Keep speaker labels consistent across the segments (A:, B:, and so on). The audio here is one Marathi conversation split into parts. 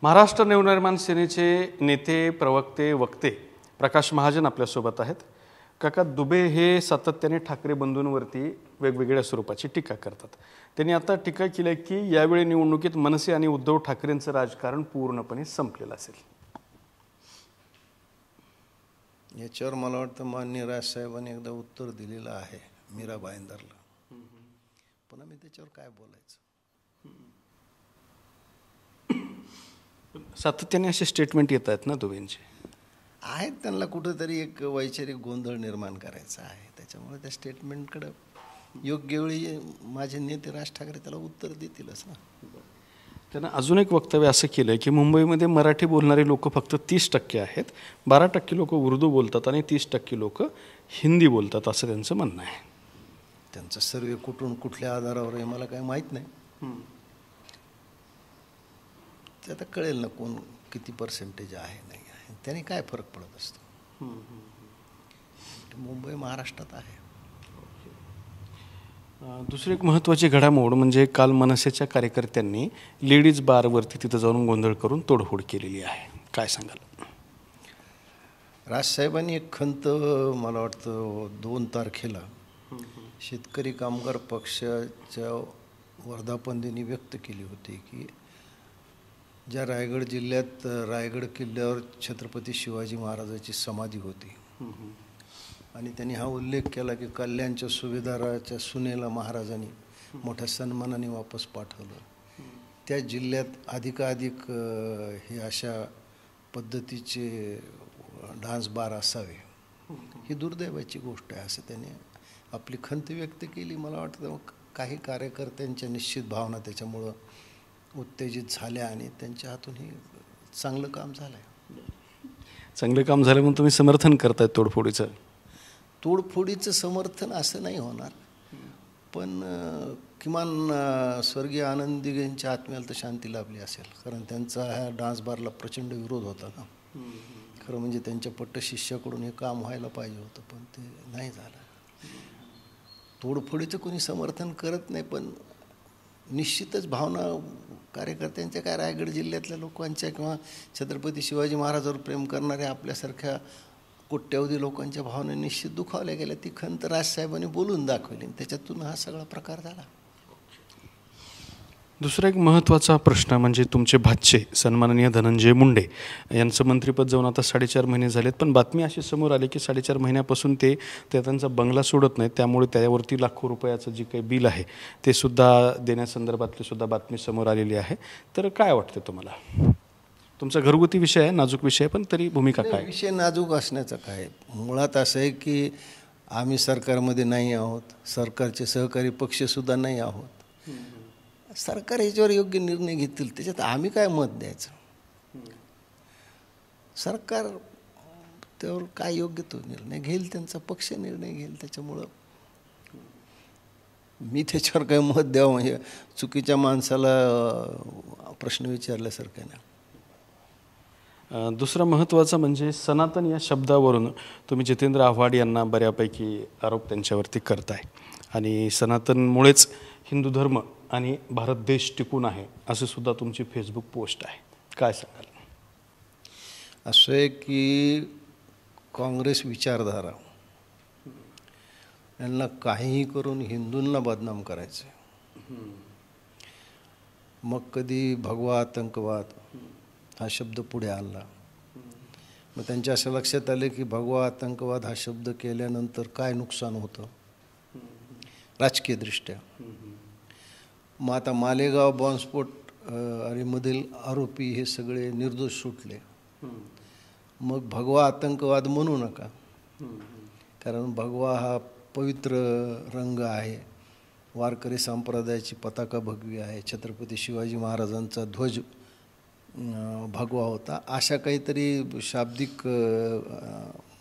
A: महाराष्ट्र नवनिर्माण सेनेचे नेते, प्रवक्ते, वक्ते प्रकाश महाजन आपल्यासोबत आहेत. काका, दुबे हे सातत्याने ठाकरे बंधूंवरती वेगवेगळ्या स्वरूपाची टीका करतात. त्यांनी आता टीका केली आहे की यावेळी निवडणुकीत मनसे आणि उद्धव ठाकरेंचं राजकारण पूर्णपणे संपलेलं असेल.
B: याच्यावर मला वाटतं माननीय राजसाहेबांनी एकदा उत्तर दिलेलं आहे मीरा भाईंदरला. पुन्हा मी त्याच्यावर काय बोलायचं.
A: सातत्याने असे स्टेटमेंट येत आहेत ना दुबेंचे.
B: आहेत, त्यांना कुठंतरी एक वैचारिक गोंधळ निर्माण करायचा आहे. त्याच्यामुळे त्या स्टेटमेंटकडं योग्य वेळी माझे नेते राज ठाकरे त्याला उत्तर देतीलच ना.
A: त्यांना अजून एक वक्तव्य असं केलं की मुंबईमध्ये मराठी बोलणारे लोक फक्त 30% आहेत, 12% लोक उर्दू बोलतात आणि 30% लोक हिंदी बोलतात, असं त्यांचं म्हणणं आहे.
B: त्यांचा सर्वे कुठून कुठल्या आधारावर आहे मला काय माहीत नाही. ते आता कळेल ना कोण किती पर्सेंटेज आहे नाही आहे, त्याने काय फरक पडत असतो. मुंबई महाराष्ट्रात आहे.
A: दुसरी एक महत्त्वाची घडामोड म्हणजे काल मनसेच्या कार्यकर्त्यांनी लेडीज बारवरती तिथं जाऊन गोंधळ करून तोडफोड केलेली आहे. काय सांगाल?
B: राजसाहेबांनी एक खंत मला वाटतं 2 तारखेला शेतकरी कामगार पक्षाच्या वर्धापन दिनी व्यक्त केली होती की ज्या रायगड जिल्ह्यात रायगड किल्ल्यावर छत्रपती शिवाजी महाराजाची समाधी होती आणि त्यांनी हा उल्लेख केला की कल्याणच्या सुभेदाराच्या सुनेला महाराजांनी मोठ्या सन्मानाने वापस पाठवलं. त्या जिल्ह्यात अधिकाधिक हे अशा पद्धतीचे डान्स बार असावे, ही दुर्दैवाची गोष्ट आहे असं त्याने आपली खंत व्यक्त केली. मला वाटतं काही कार्यकर्त्यांच्या निश्चित भावना त्याच्यामुळं उत्तेजित झाल्या आणि त्यांच्या हातून हे चांगलं काम झालं आहे.
A: चांगलं काम झालं म्हणून तुम्ही समर्थन करताय तोडफोडीचं?
B: तोडफोडीचं समर्थन असं नाही होणार, पण किमान स्वर्गीय आनंद दिघेंच्या आत्म्याला तर शांती लाभली असेल, कारण त्यांचा ह्या डान्स बारला प्रचंड विरोध होता ना. खरं म्हणजे त्यांच्या पट्टशिष्याकडून हे काम व्हायला पाहिजे होतं, पण ते नाही झालं. तोडफोडीचं कोणी समर्थन करत नाही, पण निश्चितच भावना कार्यकर्त्यांच्या काय रायगड जिल्ह्यातल्या लोकांच्या किंवा छत्रपती शिवाजी महाराजांवर प्रेम करणाऱ्या आपल्यासारख्या कोट्यावधी लोकांच्या भावना निश्चित दुखावल्या गेल्या. ती खंत राजसाहेबांनी बोलून दाखवली, त्याच्यातून हा सगळा प्रकार झाला.
A: दुसरा एक महत्त्वाचा प्रश्न म्हणजे तुमचे भाचे सन्माननीय धनंजय मुंडे यांचं मंत्रिपद जाऊन आता 4.5 महिने झालेत, पण बातमी अशी समोर आली की 4.5 महिन्यापासून ते त्यांचा बंगला सोडत नाहीत. त्यामुळे त्यावरती लाखो रुपयाचं जे काही बिल आहे ते सुद्धा देण्यासंदर्भातली सुद्धा बातमी समोर आलेली आहे. तर काय वाटतं तुम्हाला? तुमचा घरगुती विषय आहे, नाजूक विषय, पण तरी भूमिका काय?
B: विषय नाजूक असण्याचा काय, मुळात असं आहे की आम्ही सरकारमध्ये नाही आहोत, सरकारचे सहकारी पक्षसुद्धा नाही आहोत. सरकार याच्यावर योग्य निर्णय घेतील, त्याच्यात आम्ही काय मत द्यायचं. सरकार त्यावर काय योग्य तो निर्णय घेईल, त्यांचा पक्ष निर्णय घेईल. त्याच्यामुळं मी त्याच्यावर काय मत द्यावं म्हणजे चुकीच्या माणसाला प्रश्न विचारल्यासारखं नाही.
A: दुसरा महत्त्वाचा म्हणजे सनातन या शब्दावरून तुम्ही जितेंद्र आव्हाड यांना बऱ्यापैकी आरोप त्यांच्यावरती करताय आणि सनातनमुळेच हिंदू धर्म आणि भारत देश टिकून आहे असं सुद्धा तुमची फेसबुक पोस्ट आहे. काय सांगाल?
B: असं आहे की काँग्रेस विचारधारा यांना काहीही करून हिंदूंना बदनाम करायचं. मग कधी भगवा आतंकवाद हा शब्द पुढे आणला, मग त्यांच्या असं लक्षात आले की भगवा आतंकवाद हा शब्द केल्यानंतर काय नुकसान होतं राजकीय दृष्ट्या. मग आता मालेगाव बॉम्बस्फोट आणि मधील आरोपी हे सगळे निर्दोष सुटले, मग भगवा आतंकवाद म्हणू नका, कारण भगवा हा पवित्र रंग आहे, वारकरी संप्रदायाची पताका भगवी आहे, छत्रपती शिवाजी महाराजांचा ध्वज भगवा होता. अशा काहीतरी शाब्दिक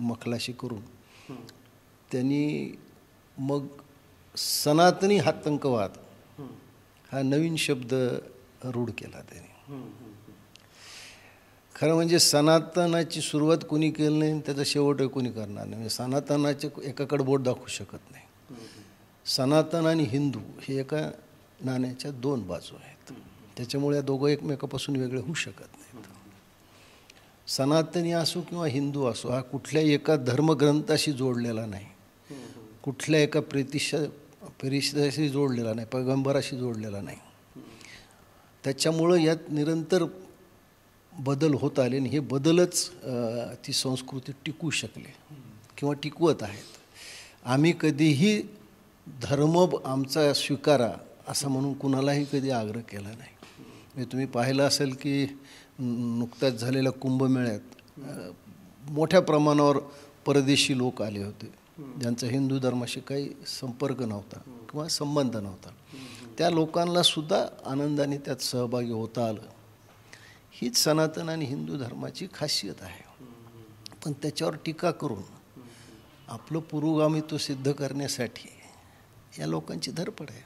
B: मखलाशी करून त्यांनी मग सनातनी आतंकवाद हा नवीन शब्द रूढ केला त्यांनी. खरं म्हणजे सनातनाची सुरुवात कोणी केली नाही, त्याचा शेवट कोणी करणार नाही. सनातनाचे एकाकडे बोट दाखवू शकत नाही. सनातन आणि हिंदू हे एका नाण्याच्या 2 बाजू आहेत. त्याच्यामुळे या दोघं एकमेकापासून वेगळे होऊ शकत नाहीत. सनातनी असो किंवा हिंदू असो, हा कुठल्याही एका धर्मग्रंथाशी जोडलेला नाही, कुठल्या एका परिषदेशी जोडलेला नाही, पैगंबराशी जोडलेला नाही. त्याच्यामुळं यात निरंतर बदल होत आले आणि हे बदलच ती संस्कृती टिकू शकले किंवा टिकवत आहेत. आम्ही कधीही धर्म आमचा स्वीकारा असं म्हणून कुणालाही कधी आग्रह केला नाही. म्हणजे तुम्ही पाहिलं असेल की नुकत्याच झालेल्या कुंभमेळ्यात मोठ्या प्रमाणावर परदेशी लोक आले होते, ज्यांचा हिंदू धर्माशी काही संपर्क नव्हता किंवा संबंध नव्हता. त्या लोकांना सुद्धा आनंदाने त्यात सहभागी होता आलं. हीच सनातन आणि हिंदू धर्माची खासियत आहे. पण त्याच्यावर टीका करून आपलं पुरोगामित्व सिद्ध करण्यासाठी या लोकांची धडपड आहे,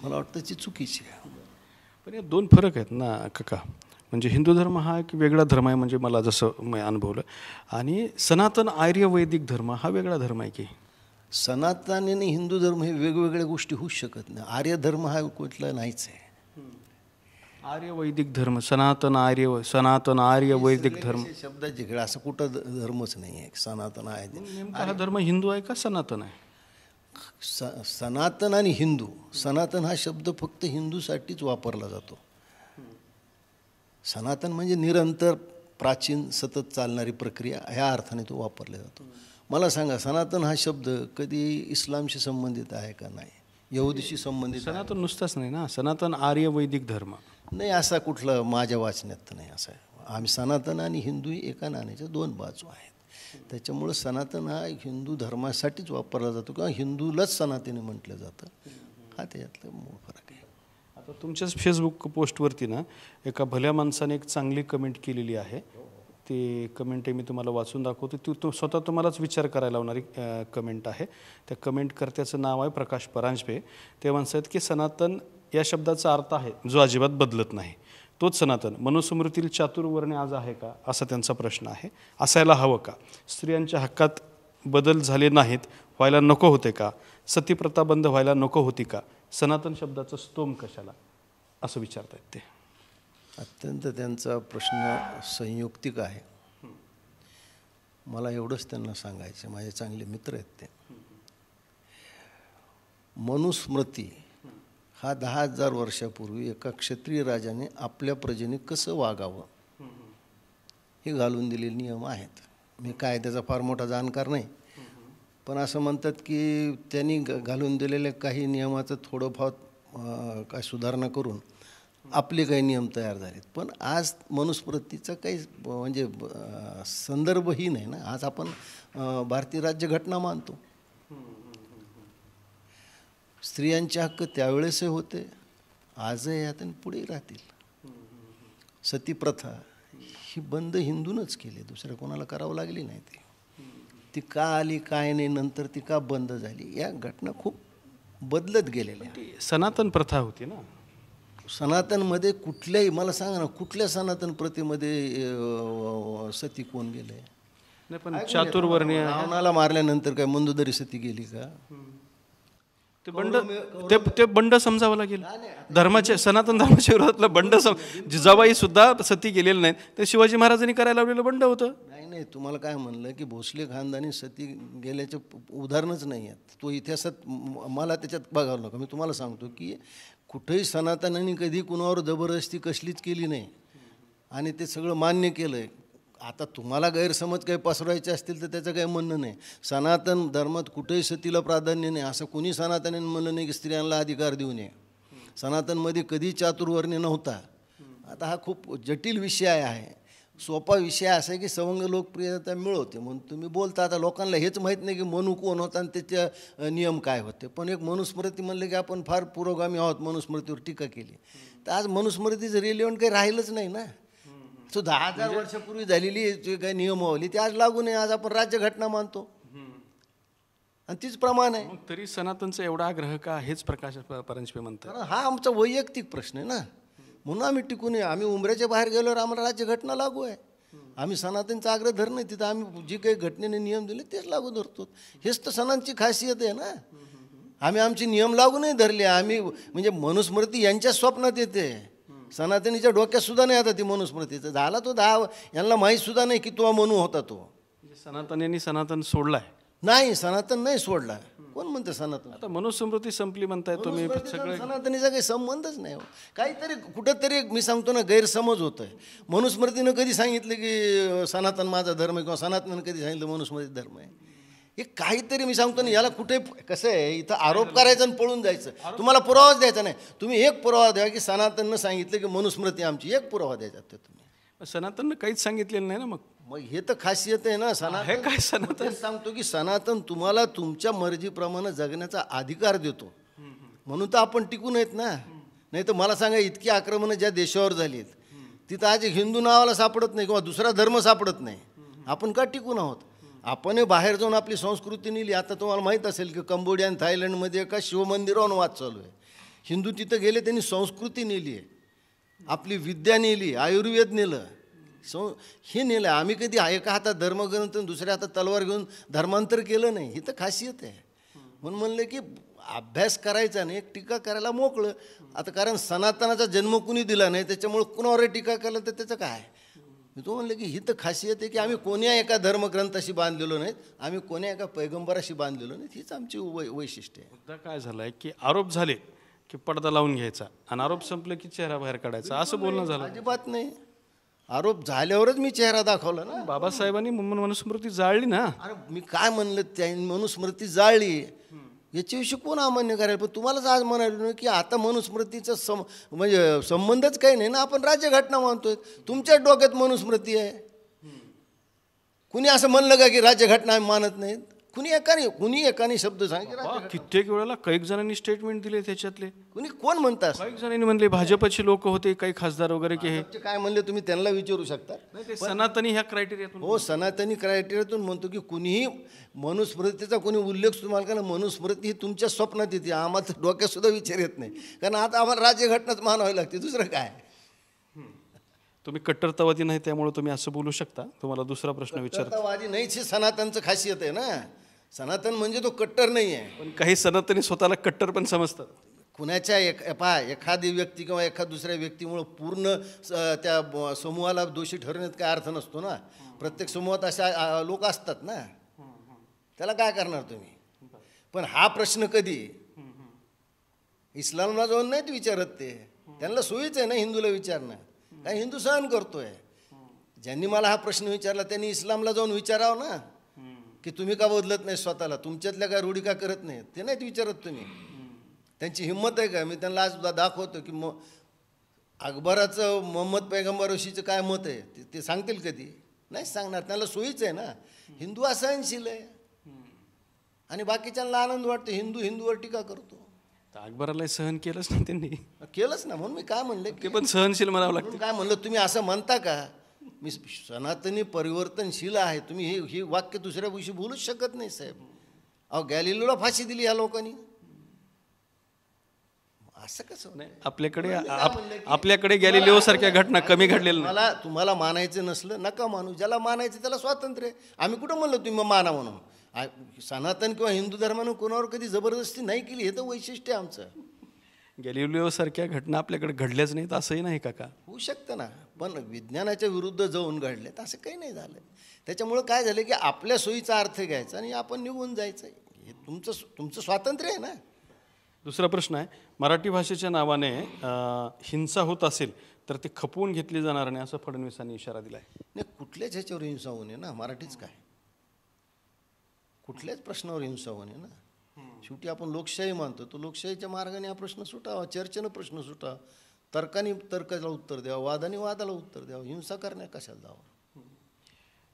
B: मला वाटतं ती चुकीची आहे.
A: पण या दोन फरक आहेत ना काका. म्हणजे हिंदू धर्म हा एक वेगळा धर्म आहे, म्हणजे मला जसं मी अनुभवलं, आणि सनातन आर्य वैदिक धर्म हा वेगळा धर्म आहे की.
B: सनातन आणि हिंदू धर्म हे वेगवेगळ्या गोष्टी होऊ शकत नाही. आर्य धर्म हा कुठला नाहीच आहे.
A: आर्य वैदिक धर्म, सनातन आर्य वैदिक धर्म
B: शब्दाची खेळ, असं कुठं धर्मच नाही आहे सनातन आहे.
A: नेमका हा धर्म हिंदू आहे का सनातन आहे?
B: सनातन आणि हिंदू, सनातन हा शब्द फक्त हिंदूसाठीच वापरला जातो. सनातन म्हणजे निरंतर प्राचीन सतत चालणारी प्रक्रिया, ह्या अर्थाने तो वापरला जातो. मला सांगा, सनातन हा शब्द कधी इस्लामशी संबंधित आहे का? नाही. यहुदीशी संबंधित?
A: सनातन नुसताच नाही ना, सनातन आर्य वैदिक धर्म
B: नाही, असा कुठलं माझ्या वाचण्यात नाही. असं आहे, आम्ही सनातन आणि हिंदू एका नाण्याच्या दोन बाजू आहेत. त्याच्यामुळं सनातन हा हिंदू धर्मासाठीच वापरला जातो किंवा हिंदूलाच सनातनी म्हटलं जातं. हा त्याच्यातला मूळ फरक आहे.
A: आता तुमच्याच फेसबुक पोस्टवरती ना एका भल्या माणसाने एक चांगली कमेंट केलेली आहे. ती कमेंट मी तुम्हाला वाचून दाखवते. ती स्वतः तुम्हालाच विचार करायला लावणारी कमेंट आहे. त्या कमेंटकर्त्याचं नाव आहे प्रकाश परांजपे. ते म्हणतात की सनातन या शब्दाचा अर्थ आहे जो अजिबात बदलत नाही, तोच सनातन. मनुस्मृतीतील चातुर्वर्ण्य आज आहे का, असा त्यांचा प्रश्न आहे. असायला हवं का? स्त्रियांच्या हक्कात बदल झाले नाहीत, व्हायला नको होते का? सतीप्रथा बंद व्हायला नको होती का? सनातन शब्दाचं स्तोम कशाला, असं विचारतायत ते.
B: अत्यंत त्यांचा प्रश्न संयुक्तिक आहे. मला एवढंच त्यांना सांगायचं, माझे चांगले मित्र आहेत ते. मनुस्मृती हा 10,000 वर्षापूर्वी एका क्षत्रिय राजाने आपल्या प्रजेने कसं वागावं हे घालून दिलेले नियम आहेत. मी कायद्याचा फार मोठा जाणकार नाही, पण असं म्हणतात की त्यांनी घालून दिलेल्या काही नियमाचं थोडंफार काय सुधारणा करून आपले काही नियम तयार झालेत. पण आज मनुस्मृतीचा काही म्हणजे संदर्भही नाही ना. आज आपण भारतीय राज्यघटना मानतो. स्त्रियांचे हक्क त्यावेळेसही होते, आजही आहेत आणि पुढेही राहतील. सतीप्रथा ही बंद हिंदूनच केली, दुसऱ्या कोणाला करावं लागली नाही. ती का आली काय नाही, नंतर ती का बंद झाली, या घटना खूप बदलत गेलेल्या.
A: सनातन प्रथा होती ना.
B: सनातनमध्ये कुठल्याही, मला सांगा ना, कुठल्या सनातन प्रथेमध्ये सती कोण गेले?
A: नाही, पण चातुर्वर्ण्य
B: रावणाला मारल्यानंतर काय मंदोदरी सती गेली का?
A: ते बंड समजावं लागेल. धर्माचे, सनातन धर्माच्या विरोधातलं बंड जिजाबाई सुद्धा सती गेलेलं नाहीत, ते शिवाजी महाराजांनी करायला लावलेलं बंड होतं.
B: नाही, तुम्हाला काय म्हणलं की भोसले खानदानी सती गेल्याचे उदाहरणच नाही आहेत. तो इतिहासात मला त्याच्यात बघावं नका. मी तुम्हाला सांगतो की कुठेही सनातनांनी कधी कुणावर जबरदस्ती कसलीच केली नाही आणि ते सगळं मान्य केलं आहे. आता तुम्हाला गैरसमज काही पसरवायचे असतील तर त्याचं काही म्हणणं नाही. सनातन धर्मात कुठेही सतीला प्राधान्य नाही, असं कुणी सनातनांनी म्हणलं नाही की स्त्रियांना अधिकार देऊ नये. सनातनमध्ये कधी चातुर्वर्ण्य नव्हता. आता हा खूप जटिल विषय आहे. सोपा विषय असा आहे की सवंग लोकप्रियता मिळवते म्हणून तुम्ही बोलता. आता लोकांना हेच माहीत नाही की मनु कोण होता आणि त्याचे नियम काय होते. पण एक मनुस्मृती म्हणलं की आपण फार पुरोगामी आहोत, मनुस्मृतीवर टीका केली. तर आज मनुस्मृतीचं रिलेव्हंट काही राहिलंच नाही ना. तो 10,000 वर्षापूर्वी झालेली जे काही नियमावली ती आज लागू नये. आज आपण राज्यघटना मानतो आणि तीच प्रमाण आहे.
A: तरी सनातनचा एवढा आग्रह का, हेच प्रकाश परांजपे म्हणतात.
B: हा आमचा वैयक्तिक प्रश्न आहे ना, म्हणून आम्ही टिकून. आम्ही उमऱ्याच्या बाहेर गेल्यावर आम्हाला राज्यघटना लागू आहे. आम्ही सनातनचा आग्रह धर नाही, तिथं आम्ही जे काही घटनेने नियम दिले तेच लागू धरतो. हेच तर सणांची खासियत आहे ना. आम्ही आमचे नियम लागू नाही धरले. आम्ही म्हणजे मनुस्मृती यांच्या स्वप्नात येते. सनातनीच्या डोक्यात सुद्धा नाही आता ती मनुस्मृतीचं. झाला तो 10, यांना माहीत सुद्धा नाही की तो मनू होता तो.
A: म्हणजे सनातन्यांनी सनातन सोडलाय?
B: नाही, सनातन नाही सोडला. कोण म्हणतं सनातन?
A: आता मनुस्मृती संपली म्हणताय तुम्ही.
B: मनुस्मृतीचा सनातनीचा काही संबंधच नाही. काहीतरी कुठंतरी मी सांगतो ना गैरसमज होत आहे. मनुस्मृतीनं कधी सांगितलं की सनातन माझा धर्म आहे, किंवा सनातन कधी सांगितलं मनुस्मृती धर्म आहे? हे काहीतरी मी सांगतो ना, याला कुठे कसं आहे, इथं आरोप करायचा आणि पळून जायचं. तुम्हाला पुरावाच द्यायचा नाही. तुम्ही एक पुरावा द्या की सनातननं सांगितलं की मनुस्मृती आमची, एक पुरावा द्यायचा तर तुम्ही.
A: सनातननं काहीच सांगितलेलं नाही ना. मग
B: हे तर खासियत आहे ना सनातन.
A: हे काय सनातन?
B: सांगतो की सनातन तुम्हाला तुमच्या मर्जीप्रमाणे जगण्याचा अधिकार देतो, म्हणून तर आपण टिकून आहेत ना. नाही तर मला सांगा, इतकी आक्रमणं ज्या देशावर झाली आहेत तिथं आज हिंदू नावाला सापडत नाही किंवा दुसरा धर्म सापडत नाही. आपण का टिकून आहोत? आपण बाहेर जाऊन आपली संस्कृती नेली. आता तुम्हाला माहीत असेल की कंबोडिया आणि थायलंडमध्ये एका शिवमंदिरावर वाद चालू आहे. हिंदू तिथं गेले, त्यांनी संस्कृती नेली आहे, आपली विद्या नेली, आयुर्वेद नेलं, हे नेलं. आम्ही कधी एका हातात धर्मग्रंथ दुसऱ्या हातात तलवार घेऊन धर्मांतर केलं नाही. ही तर खासियत आहे. म्हणून म्हणलं की अभ्यास करायचा नाही, एक टीका करायला मोकळं. आता कारण सनातनाचा जन्म कुणी दिला नाही, त्याच्यामुळे कुणावर टीका केलं तर त्याचं काय? मी तो म्हणलं की ही तर खासियत आहे की आम्ही कोण्या एका धर्मग्रंथाशी बांधलेलो नाहीत, आम्ही कोण्या एका पैगंबराशी बांधलेलो नाहीत. हीच आमची वैशिष्ट्य आहे.
A: मुद्दा काय झाला आहे की आरोप झाले की पडदा लावून घ्यायचा आणि आरोप संपले की चेहरा बाहेर काढायचा, असं बोलणं झालं.
B: अजिबात नाही. आरोप झाल्यावरच मी चेहरा दाखवला ना.
A: बाबासाहेबांनी मनुस्मृती जाळली ना.
B: अरे मी काय म्हणलं, त्यांनी मनुस्मृती जाळली याच्याविषयी कोण अमान्य करायला? पण तुम्हालाच आज म्हणाले की आता मनुस्मृतीचा म्हणजे संबंधच काही नाही ना. आपण राज्यघटना मानतोय, तुमच्या डोक्यात मनुस्मृती आहे. कुणी असं म्हणलं का की राज्यघटना आम्ही मानत नाहीत? कुणी एकाने शब्द सांगितले?
A: कित्येक वेळेला काही जणांनी स्टेटमेंट दिले त्याच्यातले.
B: कोण म्हणतात?
A: काही जणांनी म्हणले, भाजपचे लोक होते, काही खासदार वगैरे की हे
B: काय म्हणले तुम्ही त्यांना विचारू शकता.
A: सनातनी ह्या क्रायटेरियातून.
B: हो, सनातनी क्रायटेरियातून म्हणतो की कुणीही मनुस्मृतीचा कोणी उल्लेख तुम्हाला का मनुस्मृती ही तुमच्या स्वप्नात येते, आम्हाला डोक्यात सुद्धा विचार येत नाही. कारण आता आम्हाला राज्यघटनाच मानावी लागते, दुसरं काय.
A: तुम्ही कट्टरतावादी नाही त्यामुळे तुम्ही असं बोलू शकता. तुम्हाला दुसरा प्रश्न विचारतो.
B: कट्टरतावादी नाहीच, हे सनातनचं खासियत आहे ना. सनातन म्हणजे तो कट्टर नाही आहे.
A: पण काही सनातनी स्वतःला कट्टर पण समजतात.
B: कुणाच्या एखादी व्यक्ती किंवा एखाद दुसऱ्या व्यक्तीमुळं पूर्ण त्या समूहाला दोषी ठरवण्यात काय अर्थ नसतो ना. प्रत्येक समूहात अशा लोक असतात ना, त्याला काय करणार तुम्ही. पण हा प्रश्न कधी इस्लामला जाऊन नाहीत विचारत, ते त्यांना सोयीच आहे ना हिंदूला विचारणं. काय हिंदू सहन करतोय? ज्यांनी मला हा प्रश्न विचारला त्यांनी इस्लामला जाऊन विचारावं ना की तुम्ही का बदलत नाही स्वतःला, तुमच्यातल्या काय रूढी का करत नाही. ते नाहीत विचारत तुम्ही. त्यांची हिंमत आहे का? मी त्यांना आज दाखवतो की अकबराचं मोहम्मद पैगंबरविषयीचं काय मत आहे ते सांगतील कधी? नाही सांगणार. त्यांना सोयीच आहे ना. हिंदू असहनशील आहे आणि बाकीच्यांना आनंद वाटतो हिंदूवर टीका करतो.
A: अकबराला सहन केलंच ना त्यांनी.
B: केलंच ना. म्हणून मी काय म्हणलं
A: ते पण सहनशील म्हणावं लागतं.
B: काय म्हणलं, तुम्ही असं म्हणता का मी सनातनी परिवर्तनशील आहे, तुम्ही ही वाक्य दुसऱ्या दिवशी बोलूच शकत नाही साहेब. अहो गॅलिलिओला फाशी दिली ह्या लोकांनी, असं कसं?
A: आपल्याकडे गॅलिलिओ सारख्या घटना कमी घडलेल्या.
B: तुम्हाला मानायचं नसलं नका मानू, ज्याला मानायचं त्याला स्वातंत्र्य आहे. आम्ही कुठं म्हणलं तुम्ही माना म्हणून. सनातन किंवा हिंदू धर्मानं कोणावर कधी जबरदस्ती नाही केली, हे तर वैशिष्ट्य आहे आमचं.
A: गॅलिलिओ सारख्या घटना आपल्याकडे घडल्याच नाहीत असंही नाही काका.
B: होऊ शकतं ना, पण विज्ञानाच्या विरुद्ध जाऊन घडलेत असं काही नाही झालं. त्याच्यामुळं काय झालं की आपल्या सोयीचा अर्थ घ्यायचा आणि आपण निघून जायचं. हे तुमचं स्वातंत्र्य आहे ना.
A: दुसरा प्रश्न आहे, मराठी भाषेच्या नावाने हिंसा होत असेल तर ते खपवून घेतली जाणार नाही असं फडणवीसांनी इशारा दिला आहे.
B: नाही, कुठल्याच ह्याच्यावर हिंसा होऊ नये ना. मराठीच काय, कुठल्याच प्रश्नावर हिंसा होऊ नये ना. शेवटी आपण लोकशाही मानतो, तो लोकशाहीच्या मार्गाने हा प्रश्न सुटावा, चर्चेनं प्रश्न सुटावा, तर्काने तर्काला उत्तर द्यावं, वादाने वादाला उत्तर द्यावं, हिंसा करण्या कशाला जावं.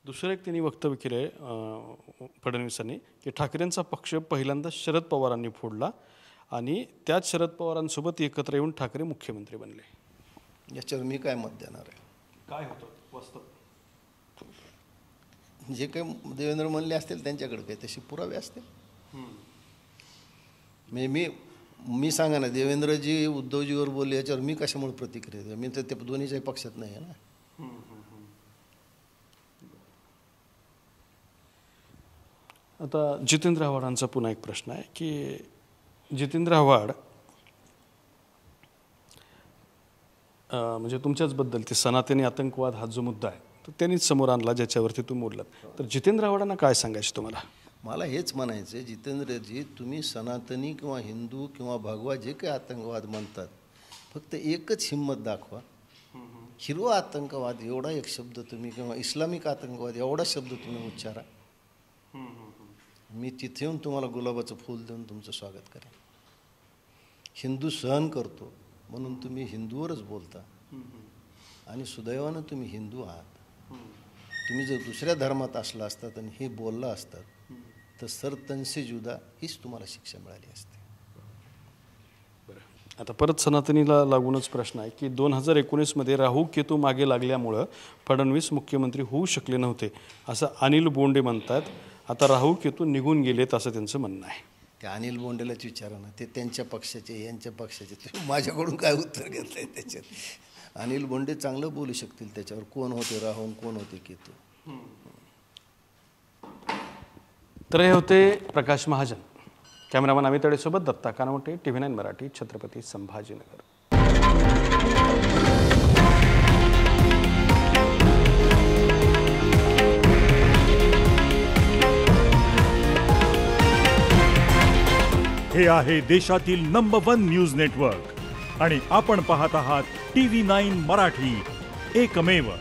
A: दुसरं एक त्यांनी वक्तव्य केलं आहे फडणवीसांनी की ठाकरेंचा पक्ष पहिल्यांदा शरद पवारांनी फोडला आणि त्याच शरद पवारांसोबत एकत्र येऊन ठाकरे मुख्यमंत्री बनले.
B: याच्यावर मी काय मत देणार आहे?
A: काय होतं वास्तव?
B: जे काही देवेंद्र म्हणले असतील त्यांच्याकडे काही तशी पुरावे असतील. मी सांगा ना, देवेंद्रजी उद्धवजीवर बोलले याच्यावर मी कशामुळे प्रतिक्रिया द्या? मी तर ते दोन्हीच्याही पक्षात नाही आहे ना.
A: आता जितेंद्र आव्हाडांचा पुन्हा एक प्रश्न आहे की जितेंद्र आव्हाड म्हणजे तुमच्याचबद्दल ते सनातनी आतंकवाद हा जो मुद्दा आहे तो त्यांनीच समोर आणला ज्याच्यावरती तुम्ही बोललात. तर जितेंद्र आव्हाडांना काय सांगायचं तुम्हाला?
B: मला हेच म्हणायचं आहे, जितेंद्रजी, तुम्ही सनातनी किंवा हिंदू किंवा भगवा जे काही आतंकवाद म्हणतात, फक्त एकच हिंमत दाखवा. हिरवा आतंकवाद एवढा एक शब्द तुम्ही, किंवा इस्लामिक आतंकवाद एवढा शब्द तुम्ही उच्चारा, मी तिथे येऊन तुम्हाला गुलाबाचं फूल देऊन तुमचं स्वागत करेन. हिंदू सहन करतो म्हणून तुम्ही हिंदूवरच बोलता, आणि सुदैवानं तुम्ही हिंदू आहात. तुम्ही जर दुसऱ्या धर्मात असला असतात आणि हे बोलला असतात तर सर तनसे जुदा हीच तुम्हाला शिक्षा मिळाली असते.
A: आता परत सनातनीला लागूनच प्रश्न आहे की 2019मध्ये राहू केतू मागे लागल्यामुळं फडणवीस मुख्यमंत्री होऊ शकले नव्हते असं अनिल बोंडे म्हणतात. आता राहू केतू निघून गेलेत असं त्यांचं म्हणणं आहे.
B: ते अनिल बोंडेलाच विचारा ना, ते त्यांच्या पक्षाचे यांच्या पक्षाचे, तुम्ही माझ्याकडून काय उत्तर घेत आहे त्याच्यात? अनिल बोंडे चांगलं बोलू शकतील त्याच्यावर, कोण होते राहून कोण होते केतू.
A: तर हे होते प्रकाश महाजन. कॅमेरामॅन अमित अडेसोबत दत्ता कानवटे, TV9 मराठी, छत्रपती संभाजीनगर.
C: हे आहे देशातील नंबर 1 न्यूज नेटवर्क आणि आपण पाहत आहात TV9 मराठी, एकमेव.